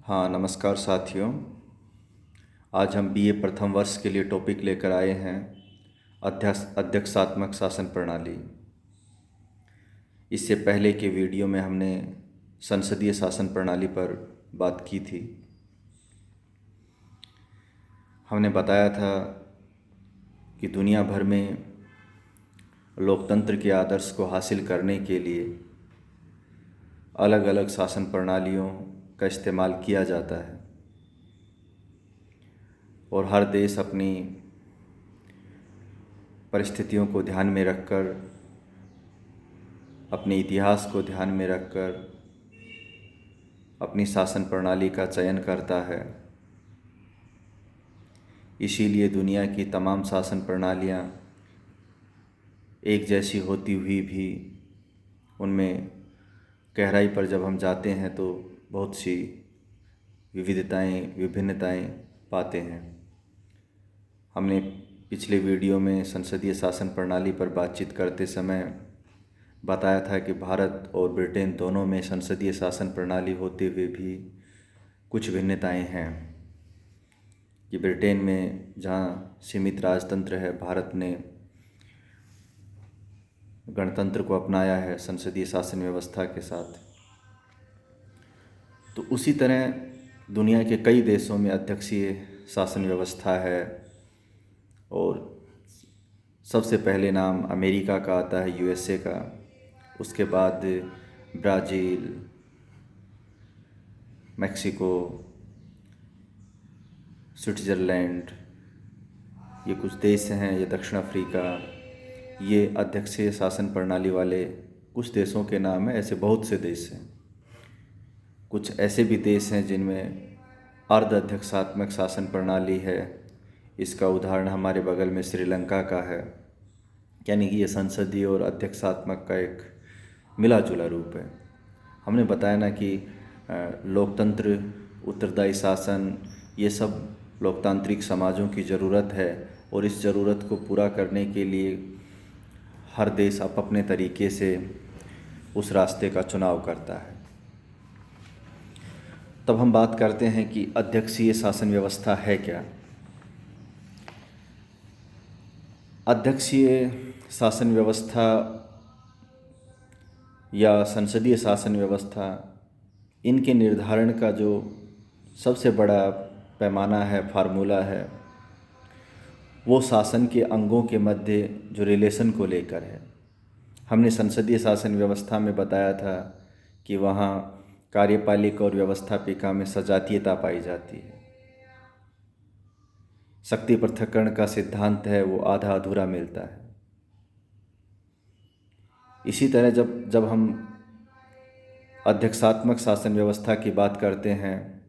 हाँ, नमस्कार साथियों। आज हम बीए प्रथम वर्ष के लिए टॉपिक लेकर आए हैं अध्यक्षात्मक शासन प्रणाली। इससे पहले के वीडियो में हमने संसदीय शासन प्रणाली पर बात की थी। हमने बताया था कि दुनिया भर में लोकतंत्र के आदर्श को हासिल करने के लिए अलग अलग शासन प्रणालियों का इस्तेमाल किया जाता है और हर देश अपनी परिस्थितियों को ध्यान में रखकर, अपने इतिहास को ध्यान में रखकर अपनी शासन प्रणाली का चयन करता है। इसीलिए दुनिया की तमाम शासन प्रणालियाँ एक जैसी होती हुई भी उनमें गहराई पर जब हम जाते हैं तो बहुत सी विभिन्नताएं पाते हैं। हमने पिछले वीडियो में संसदीय शासन प्रणाली पर बातचीत करते समय बताया था कि भारत और ब्रिटेन दोनों में संसदीय शासन प्रणाली होते हुए भी कुछ भिन्नताएं हैं कि ब्रिटेन में जहां सीमित राजतंत्र है, भारत ने गणतंत्र को अपनाया है संसदीय शासन व्यवस्था के साथ। तो उसी तरह दुनिया के कई देशों में अध्यक्षीय शासन व्यवस्था है और सबसे पहले नाम अमेरिका का आता है, यूएसए का। उसके बाद ब्राज़ील, मैक्सिको, स्विट्ज़रलैंड, ये कुछ देश हैं, ये दक्षिण अफ्रीका, ये अध्यक्षीय शासन प्रणाली वाले कुछ देशों के नाम हैं। ऐसे बहुत से देश हैं। कुछ ऐसे भी देश हैं जिनमें अर्ध अध्यक्षात्मक शासन प्रणाली है। इसका उदाहरण हमारे बगल में श्रीलंका का है। यानी कि ये संसदीय और अध्यक्षात्मक का एक मिला जुला रूप है। हमने बताया ना कि लोकतंत्र, उत्तरदायी शासन, ये सब लोकतांत्रिक समाजों की ज़रूरत है और इस ज़रूरत को पूरा करने के लिए हर देश अपने तरीके से उस रास्ते का चुनाव करता है। तब हम बात करते हैं कि अध्यक्षीय शासन व्यवस्था है क्या। अध्यक्षीय शासन व्यवस्था या संसदीय शासन व्यवस्था, इनके निर्धारण का जो सबसे बड़ा पैमाना है, फार्मूला है, वो शासन के अंगों के मध्य जो रिलेशन को लेकर है। हमने संसदीय शासन व्यवस्था में बताया था कि वहाँ कार्यपालिका और व्यवस्थापिका में सजातीयता पाई जाती है। शक्ति पृथक्करण का सिद्धांत है, वो आधा अधूरा मिलता है। इसी तरह जब हम अध्यक्षात्मक शासन व्यवस्था की बात करते हैं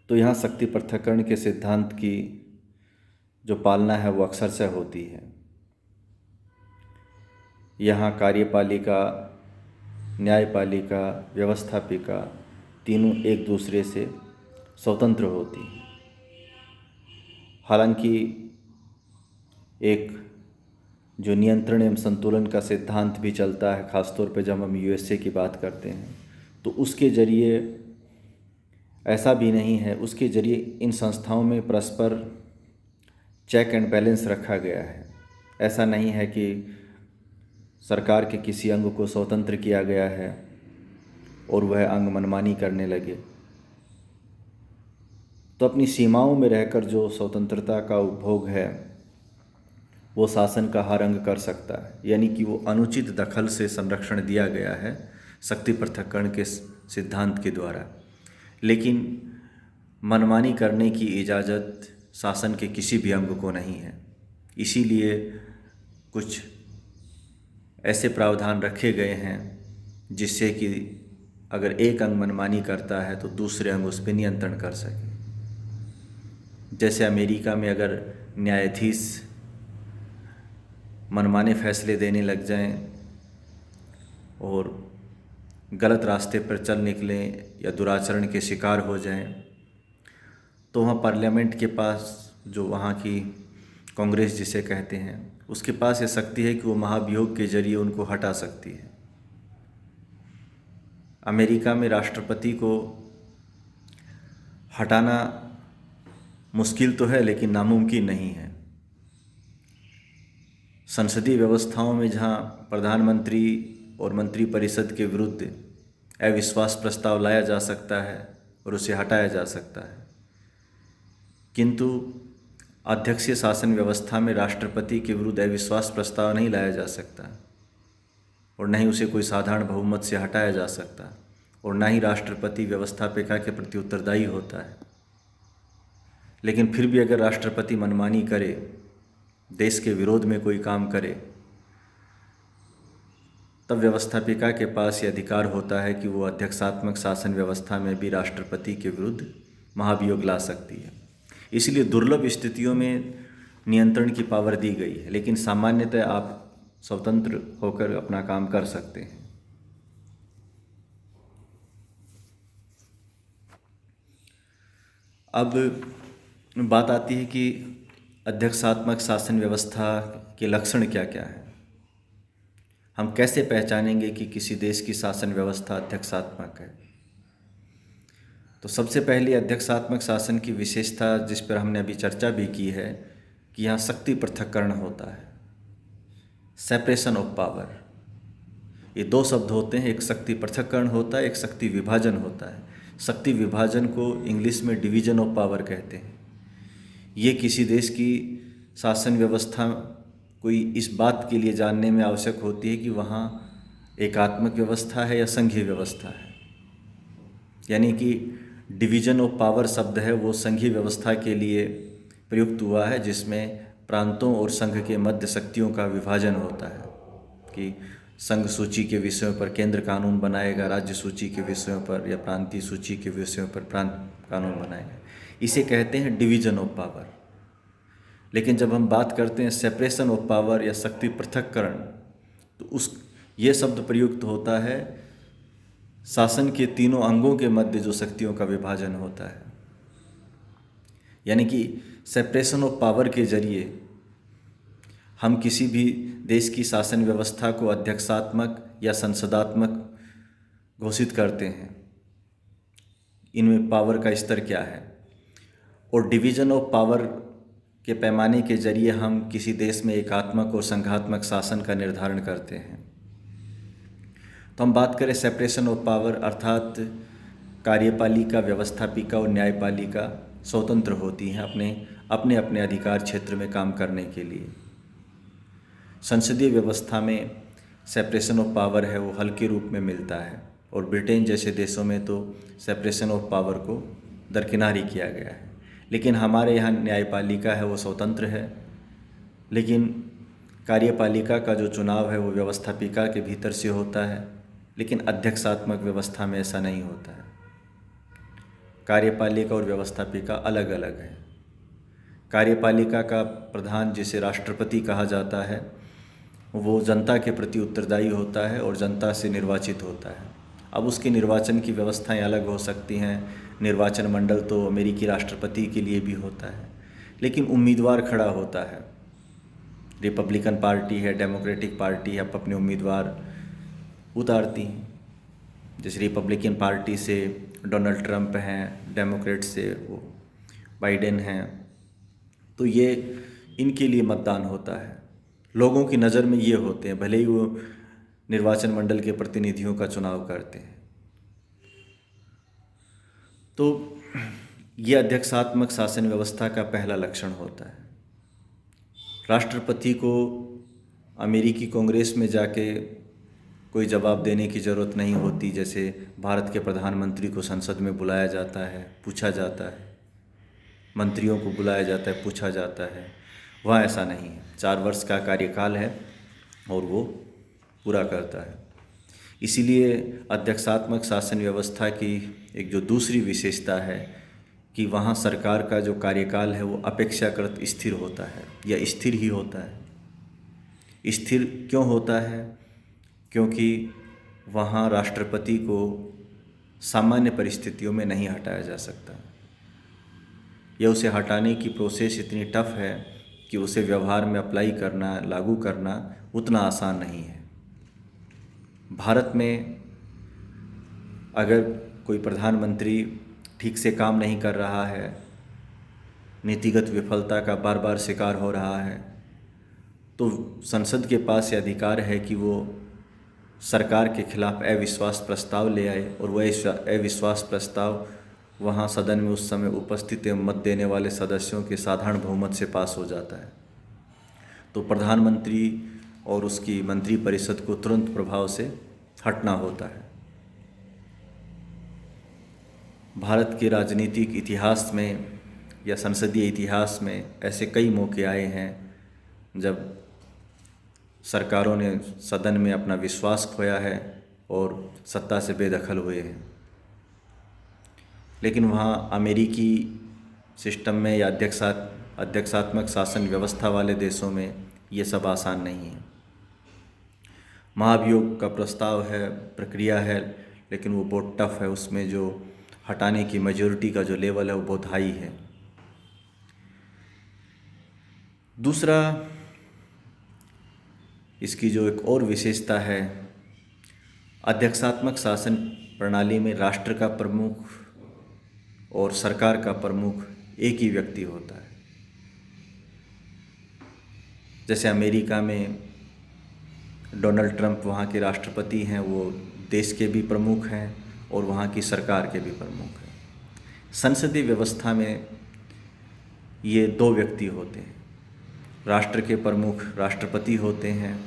तो यहाँ शक्ति पृथक्करण के सिद्धांत की जो पालना है वो अक्सरशः होती है। यहाँ कार्यपालिका, न्यायपालिका, व्यवस्थापिका तीनों एक दूसरे से स्वतंत्र होती हैं। हालांकि एक जो नियंत्रण एवं संतुलन का सिद्धांत भी चलता है, ख़ासतौर पे जब हम यूएसए की बात करते हैं, तो उसके ज़रिए ऐसा भी नहीं है, उसके ज़रिए इन संस्थाओं में परस्पर चेक एंड बैलेंस रखा गया है। ऐसा नहीं है कि सरकार के किसी अंग को स्वतंत्र किया गया है और वह अंग मनमानी करने लगे। तो अपनी सीमाओं में रहकर जो स्वतंत्रता का उपभोग है वो शासन का हर अंग कर सकता है। यानी कि वो अनुचित दखल से संरक्षण दिया गया है शक्ति पृथक्करण के सिद्धांत के द्वारा। लेकिन मनमानी करने की इजाज़त शासन के किसी भी अंग को नहीं है। इसीलिए कुछ ऐसे प्रावधान रखे गए हैं जिससे कि अगर एक अंग मनमानी करता है तो दूसरे अंग उस पर नियंत्रण कर सके। जैसे अमेरिका में अगर न्यायाधीश मनमाने फैसले देने लग जाएं और गलत रास्ते पर चल निकलें या दुराचरण के शिकार हो जाएं, तो वहाँ पार्लियामेंट के पास, जो वहाँ की कांग्रेस जिसे कहते हैं, उसके पास ये शक्ति है कि वो महाभियोग के जरिए उनको हटा सकती है। अमेरिका में राष्ट्रपति को हटाना मुश्किल तो है लेकिन नामुमकिन नहीं है। संसदीय व्यवस्थाओं में जहां प्रधानमंत्री और मंत्रिपरिषद के विरुद्ध अविश्वास प्रस्ताव लाया जा सकता है और उसे हटाया जा सकता है, किंतु अध्यक्षीय शासन व्यवस्था में राष्ट्रपति के विरुद्ध अविश्वास प्रस्ताव नहीं लाया जा सकता और न ही उसे कोई साधारण बहुमत से हटाया जा सकता और न ही राष्ट्रपति व्यवस्थापिका के प्रति उत्तरदायी होता है। लेकिन फिर भी अगर राष्ट्रपति मनमानी करे, देश के विरोध में कोई काम करे, तब व्यवस्थापिका के पास ये अधिकार होता है कि वो अध्यक्षात्मक शासन व्यवस्था में भी राष्ट्रपति के विरुद्ध महाभियोग ला सकती है। इसलिए दुर्लभ स्थितियों में नियंत्रण की पावर दी गई है, लेकिन सामान्यतः आप स्वतंत्र होकर अपना काम कर सकते हैं। अब बात आती है कि अध्यक्षात्मक शासन व्यवस्था के लक्षण क्या क्या हैं। हम कैसे पहचानेंगे कि किसी देश की शासन व्यवस्था अध्यक्षात्मक है। तो सबसे पहले अध्यक्षात्मक शासन की विशेषता, जिस पर हमने अभी चर्चा भी की है, कि यहाँ शक्ति पृथक्करण होता है, सेपरेशन ऑफ पावर। ये दो शब्द होते हैं, एक शक्ति पृथक्करण होता है, एक शक्ति विभाजन होता है। शक्ति विभाजन को इंग्लिश में डिवीजन ऑफ पावर कहते हैं। ये किसी देश की शासन व्यवस्था कोई इस बात के लिए जानने में आवश्यक होती है कि वहाँ एकात्मक व्यवस्था है या संघीय व्यवस्था है। यानी कि डिवीजन ऑफ पावर शब्द है वो संघीय व्यवस्था के लिए प्रयुक्त हुआ है, जिसमें प्रांतों और संघ के मध्य शक्तियों का विभाजन होता है कि संघ सूची के विषयों पर केंद्र कानून बनाएगा, राज्य सूची के विषयों पर या प्रांतीय सूची के विषयों पर प्रांत कानून बनाएगा। इसे कहते हैं डिवीजन ऑफ पावर। लेकिन जब हम बात करते हैं सेपरेशन ऑफ पावर या शक्ति पृथक्करण, तो ये शब्द प्रयुक्त होता है शासन के तीनों अंगों के मध्य जो शक्तियों का विभाजन होता है। यानी कि सेपरेशन ऑफ पावर के जरिए हम किसी भी देश की शासन व्यवस्था को अध्यक्षात्मक या संसदात्मक घोषित करते हैं। इनमें पावर का स्तर क्या है, और डिवीजन ऑफ पावर के पैमाने के जरिए हम किसी देश में एकात्मक और संघात्मक शासन का निर्धारण करते हैं। तो हम बात करें सेपरेशन ऑफ पावर, अर्थात कार्यपालिका, व्यवस्थापिका और न्यायपालिका स्वतंत्र होती हैं अपने अपने अधिकार क्षेत्र में काम करने के लिए। संसदीय व्यवस्था में सेपरेशन ऑफ पावर है वो हल्के रूप में मिलता है, और ब्रिटेन जैसे देशों में तो सेपरेशन ऑफ पावर को दरकिनार ही किया गया है। लेकिन हमारे यहाँ न्यायपालिका है वो स्वतंत्र है, लेकिन कार्यपालिका का जो चुनाव है वो व्यवस्थापिका के भीतर से होता है। लेकिन अध्यक्षात्मक व्यवस्था में ऐसा नहीं होता है। कार्यपालिका और व्यवस्थापिका अलग अलग है। कार्यपालिका का प्रधान, जिसे राष्ट्रपति कहा जाता है, वो जनता के प्रति उत्तरदायी होता है और जनता से निर्वाचित होता है। अब उसके निर्वाचन की व्यवस्थाएं अलग हो सकती हैं। निर्वाचन मंडल तो अमेरिकी राष्ट्रपति के लिए भी होता है, लेकिन उम्मीदवार खड़ा होता है। रिपब्लिकन पार्टी है, डेमोक्रेटिक पार्टी है, अपने उम्मीदवार उतारती हैं। जैसे रिपब्लिकन पार्टी से डोनाल्ड ट्रंप हैं, डेमोक्रेट से वो बाइडेन हैं, तो ये इनके लिए मतदान होता है। लोगों की नज़र में ये होते हैं, भले ही वो निर्वाचन मंडल के प्रतिनिधियों का चुनाव करते हैं। तो ये अध्यक्षात्मक शासन व्यवस्था का पहला लक्षण होता है। राष्ट्रपति को अमेरिकी कांग्रेस में जाके कोई जवाब देने की ज़रूरत नहीं होती। जैसे भारत के प्रधानमंत्री को संसद में बुलाया जाता है, पूछा जाता है, मंत्रियों को बुलाया जाता है, पूछा जाता है, वहाँ ऐसा नहीं है। 4 वर्ष का कार्यकाल है और वो पूरा करता है। इसीलिए अध्यक्षात्मक शासन व्यवस्था की एक जो दूसरी विशेषता है कि वहाँ सरकार का जो कार्यकाल है वो अपेक्षाकृत स्थिर होता है, या स्थिर ही होता है। स्थिर क्यों होता है? क्योंकि वहाँ राष्ट्रपति को सामान्य परिस्थितियों में नहीं हटाया जा सकता, या उसे हटाने की प्रोसेस इतनी टफ है कि उसे व्यवहार में अप्लाई करना, लागू करना उतना आसान नहीं है। भारत में अगर कोई प्रधानमंत्री ठीक से काम नहीं कर रहा है, नीतिगत विफलता का बार बार शिकार हो रहा है, तो संसद के पास ये अधिकार है कि वो सरकार के खिलाफ अविश्वास प्रस्ताव ले आए और वह अविश्वास प्रस्ताव वहाँ सदन में उस समय उपस्थित एवं मत देने वाले सदस्यों के साधारण बहुमत से पास हो जाता है। तो प्रधानमंत्री और उसकी मंत्रिपरिषद को तुरंत प्रभाव से हटना होता है। भारत के राजनीतिक इतिहास में या संसदीय इतिहास में ऐसे कई मौके आए हैं जब सरकारों ने सदन में अपना विश्वास खोया है और सत्ता से बेदखल हुए हैं। लेकिन वहाँ अमेरिकी सिस्टम में या अध्यक्षात्मक शासन व्यवस्था वाले देशों में ये सब आसान नहीं है। महाभियोग का प्रस्ताव है, प्रक्रिया है, लेकिन वो बहुत टफ है। उसमें जो हटाने की मेजॉरिटी का जो लेवल है वो बहुत हाई है। दूसरा, इसकी जो एक और विशेषता है, अध्यक्षात्मक शासन प्रणाली में राष्ट्र का प्रमुख और सरकार का प्रमुख एक ही व्यक्ति होता है। जैसे अमेरिका में डोनाल्ड ट्रंप वहाँ के राष्ट्रपति हैं, वो देश के भी प्रमुख हैं और वहाँ की सरकार के भी प्रमुख हैं। संसदीय व्यवस्था में ये दो व्यक्ति होते हैं, राष्ट्र के प्रमुख राष्ट्रपति होते हैं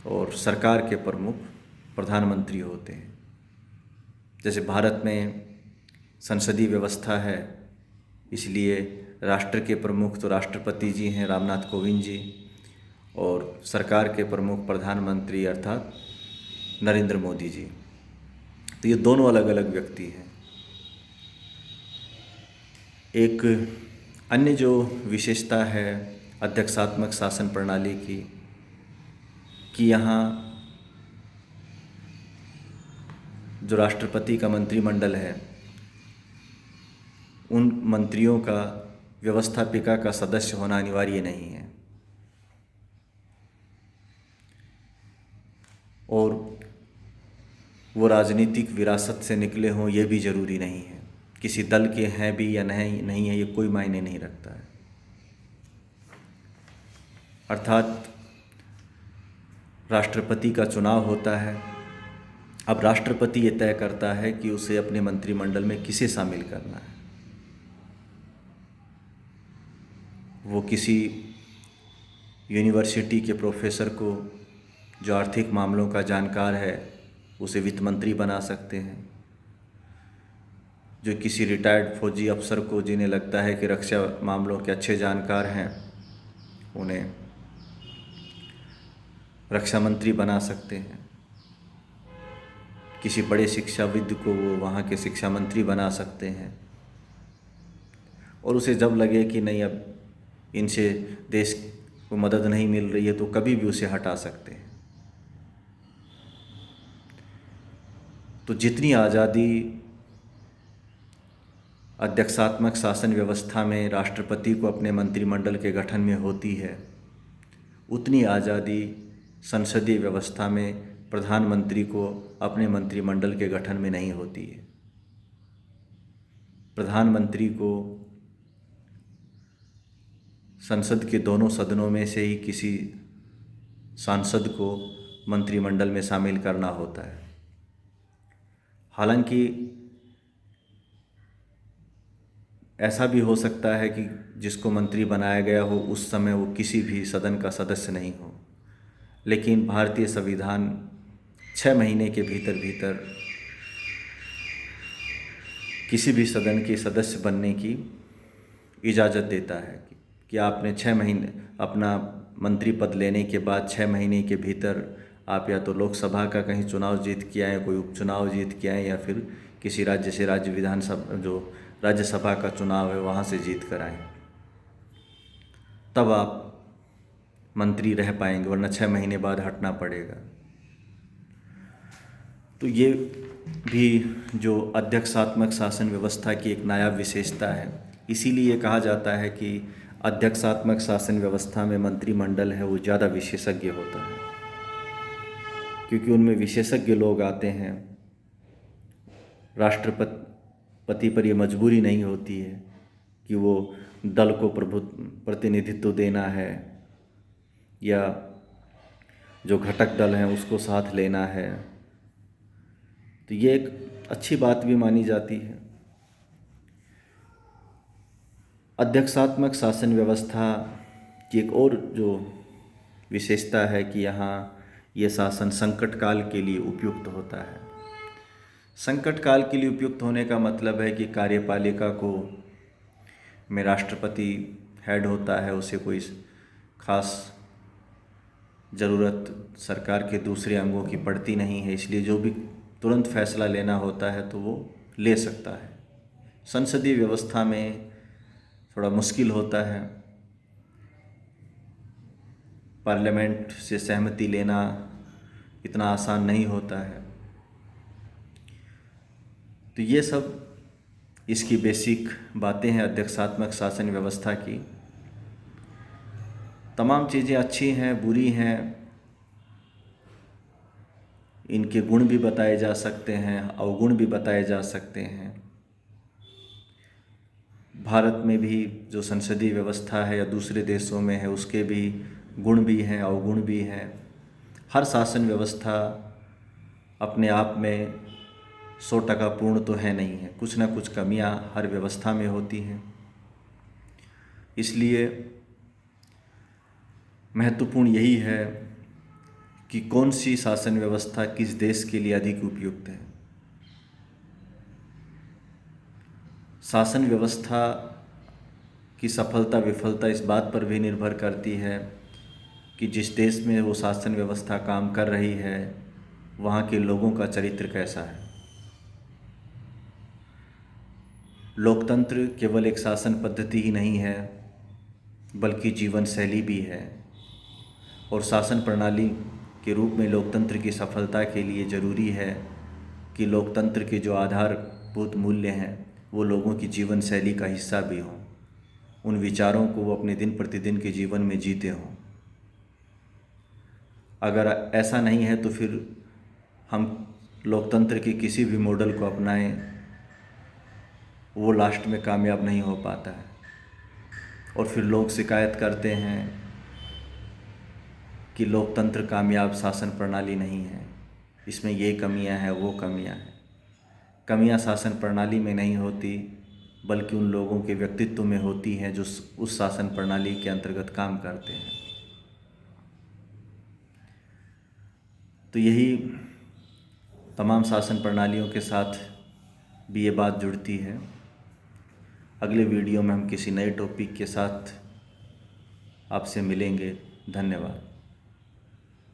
और सरकार के प्रमुख प्रधानमंत्री होते हैं। जैसे भारत में संसदीय व्यवस्था है, इसलिए राष्ट्र के प्रमुख तो राष्ट्रपति जी हैं, रामनाथ कोविंद जी, और सरकार के प्रमुख प्रधानमंत्री अर्थात नरेंद्र मोदी जी। तो ये दोनों अलग अलग व्यक्ति हैं। एक अन्य जो विशेषता है अध्यक्षात्मक शासन प्रणाली की, कि यहाँ जो राष्ट्रपति का मंत्रिमंडल है, उन मंत्रियों का व्यवस्थापिका का सदस्य होना अनिवार्य नहीं है और वो राजनीतिक विरासत से निकले हों ये भी ज़रूरी नहीं है। किसी दल के हैं भी या नहीं है, ये कोई मायने नहीं रखता है। अर्थात राष्ट्रपति का चुनाव होता है। अब राष्ट्रपति ये तय करता है कि उसे अपने मंत्रिमंडल में किसे शामिल करना है। वो किसी यूनिवर्सिटी के प्रोफेसर को जो आर्थिक मामलों का जानकार है उसे वित्त मंत्री बना सकते हैं। जो किसी रिटायर्ड फौजी अफसर को जिन्हें लगता है कि रक्षा मामलों के अच्छे जानकार हैं, उन्हें रक्षा मंत्री बना सकते हैं। किसी बड़े शिक्षाविद को वो वहाँ के शिक्षा मंत्री बना सकते हैं। और उसे जब लगे कि नहीं, अब इनसे देश को मदद नहीं मिल रही है, तो कभी भी उसे हटा सकते हैं। तो जितनी आज़ादी अध्यक्षात्मक शासन व्यवस्था में राष्ट्रपति को अपने मंत्रिमंडल के गठन में होती है, उतनी आज़ादी संसदीय व्यवस्था में प्रधानमंत्री को अपने मंत्रिमंडल के गठन में नहीं होती है। प्रधानमंत्री को संसद के दोनों सदनों में से ही किसी सांसद को मंत्रिमंडल में शामिल करना होता है। हालांकि ऐसा भी हो सकता है कि जिसको मंत्री बनाया गया हो उस समय वो किसी भी सदन का सदस्य नहीं हो, लेकिन भारतीय संविधान 6 महीने के भीतर किसी भी सदन के सदस्य बनने की इजाज़त देता है कि आपने 6 महीने अपना मंत्री पद लेने के बाद 6 महीने के भीतर आप या तो लोकसभा का कहीं चुनाव जीत के आएँ, कोई उपचुनाव जीत के आएँ, या फिर किसी राज्य से राज्य विधानसभा जो राज्यसभा का चुनाव है वहाँ से जीत कर आएँ, तब आप मंत्री रह पाएंगे, वरना 6 महीने बाद हटना पड़ेगा। तो ये भी जो अध्यक्षात्मक शासन व्यवस्था की एक नायाब विशेषता है। इसीलिए कहा जाता है कि अध्यक्षात्मक शासन व्यवस्था में मंत्रिमंडल है वो ज़्यादा विशेषज्ञ होता है, क्योंकि उनमें विशेषज्ञ लोग आते हैं। पति पर ये मजबूरी नहीं होती है कि वो दल को प्रतिनिधित्व देना है या जो घटक दल हैं उसको साथ लेना है। तो ये एक अच्छी बात भी मानी जाती है। अध्यक्षात्मक शासन व्यवस्था की एक और जो विशेषता है कि यहाँ ये शासन संकट काल के लिए उपयुक्त होता है। संकट काल के लिए उपयुक्त होने का मतलब है कि कार्यपालिका को में राष्ट्रपति हेड होता है, उसे कोई खास ज़रूरत सरकार के दूसरे अंगों की पड़ती नहीं है, इसलिए जो भी तुरंत फैसला लेना होता है तो वो ले सकता है। संसदीय व्यवस्था में थोड़ा मुश्किल होता है, पार्लियामेंट से सहमति लेना इतना आसान नहीं होता है। तो ये सब इसकी बेसिक बातें हैं अध्यक्षात्मक शासन व्यवस्था की। तमाम चीज़ें अच्छी हैं, बुरी हैं, इनके गुण भी बताए जा सकते हैं, अवगुण भी बताए जा सकते हैं। भारत में भी जो संसदीय व्यवस्था है या दूसरे देशों में है उसके भी गुण भी हैं, अवगुण भी हैं। हर शासन व्यवस्था अपने आप में 100% पूर्ण तो है नहीं है, कुछ ना कुछ कमियां हर व्यवस्था में होती हैं। इसलिए महत्वपूर्ण यही है कि कौन सी शासन व्यवस्था किस देश के लिए अधिक उपयुक्त है। शासन व्यवस्था की सफलता विफलता इस बात पर भी निर्भर करती है कि जिस देश में वो शासन व्यवस्था काम कर रही है वहाँ के लोगों का चरित्र कैसा है। लोकतंत्र केवल एक शासन पद्धति ही नहीं है बल्कि जीवन शैली भी है, और शासन प्रणाली के रूप में लोकतंत्र की सफलता के लिए ज़रूरी है कि लोकतंत्र के जो आधारभूत मूल्य हैं वो लोगों की जीवन शैली का हिस्सा भी हों, उन विचारों को वो अपने दिन प्रतिदिन के जीवन में जीते हों। अगर ऐसा नहीं है तो फिर हम लोकतंत्र के किसी भी मॉडल को अपनाएं, वो लास्ट में कामयाब नहीं हो पाता है। और फिर लोग शिकायत करते हैं कि लोकतंत्र कामयाब शासन प्रणाली नहीं है, इसमें ये कमियां हैं, वो कमियां हैं। कमियां शासन प्रणाली में नहीं होती बल्कि उन लोगों के व्यक्तित्व में होती हैं जो उस शासन प्रणाली के अंतर्गत काम करते हैं। तो यही तमाम शासन प्रणालियों के साथ भी ये बात जुड़ती है। अगले वीडियो में हम किसी नए टॉपिक के साथ आपसे मिलेंगे। धन्यवाद।